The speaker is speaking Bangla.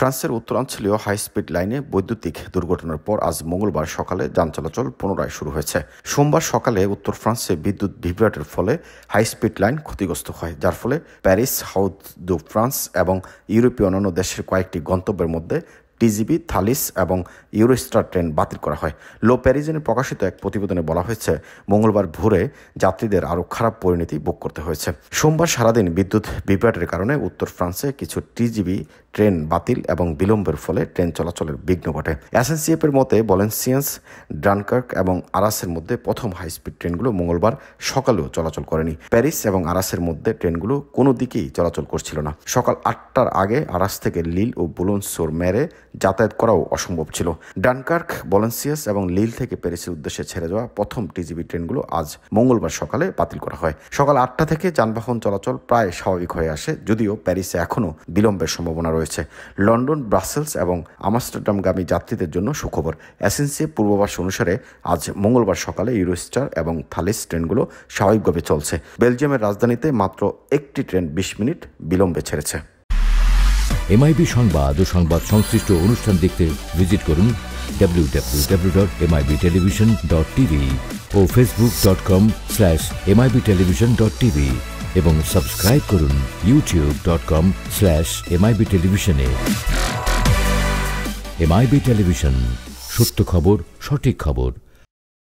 ফ্রান্সের উত্তরাঞ্চলীয় হাই স্পিড লাইনে বৈদ্যুতিক দুর্ঘটনার পর আজ মঙ্গলবার সকালে যান চলাচল পুনরায় শুরু হয়েছে। সোমবার সকালে উত্তর ফ্রান্সে বিদ্যুৎ বিভ্রাটের ফলে হাই স্পিড লাইন ক্ষতিগ্রস্ত হয়, যার ফলে প্যারিস, সাউথ দু ফ্রান্স এবং ইউরোপীয় অন্যান্য দেশের কয়েকটি গন্তব্যের মধ্যে টিজিবি, থালিস এবং ইউরোস্টার ট্রেন বাতিল করা হয়। লো প্যারিজেনে প্রকাশিত এক প্রতিবেদনে বলা হয়েছে, মঙ্গলবার ভোরে যাত্রীদের আরও খারাপ পরিণতি ভোগ করতে হয়েছে। সোমবার সারাদিন বিদ্যুৎ বিভ্রাটের কারণে উত্তর ফ্রান্সে কিছু টিজিবি ট্রেন বাতিল এবং বিলম্বের ফলে ট্রেন চলাচলের বিঘ্ন ঘটে। এসএনসিএফের মতে ভ্যালেন্সিয়ান্স, ডানকার্ক এবং আরাসের মধ্যে প্রথম হাইস্পিড ট্রেনগুলো মঙ্গলবার সকালেও চলাচল করেনি। প্যারিস এবং আরাসের মধ্যে ট্রেনগুলো কোনো দিকেই চলাচল করছিল না। সকাল 8টার আগে আরাস থেকে লিল ও বুলন-সোর-মেরে যাতায়াত করাও অসম্ভব ছিল। ডানকার্ক, ভ্যালেন্সিয়াস এবং লিল থেকে প্যারিসের উদ্দেশ্যে ছেড়ে যাওয়া প্রথম টিজিবি ট্রেনগুলো আজ মঙ্গলবার সকালে বাতিল করা হয়। সকাল 8টা থেকে যানবাহন চলাচল প্রায় স্বাভাবিক হয়ে আসে, যদিও প্যারিসে এখনও বিলম্বের সম্ভাবনা রয়েছে। লন্ডন, ব্রাসেলস এবং আমস্টারডামগামী যাত্রীদের জন্য সুখবর। এসএনসিএফ পূর্বাভাস অনুসারে আজ মঙ্গলবার সকালে ইউরোস্টার এবং থালিস ট্রেনগুলো স্বাভাবিকভাবে চলছে। বেলজিয়ামের রাজধানীতে মাত্র একটি ট্রেন 20 মিনিট বিলম্বে ছেড়েছে। এমআইবি সংবাদ ও সংবাদ সংশ্লিষ্ট অনুষ্ঠান দেখতে ভিজিট করুন www.mibtelevision.tv ও facebook.com/mibtelevision.tv এবং সাবস্ক্রাইব করুন youtube.com/mibtelevision এ। এমআইবি টেলিভিশন, সত্য খবর, সঠিক খবর।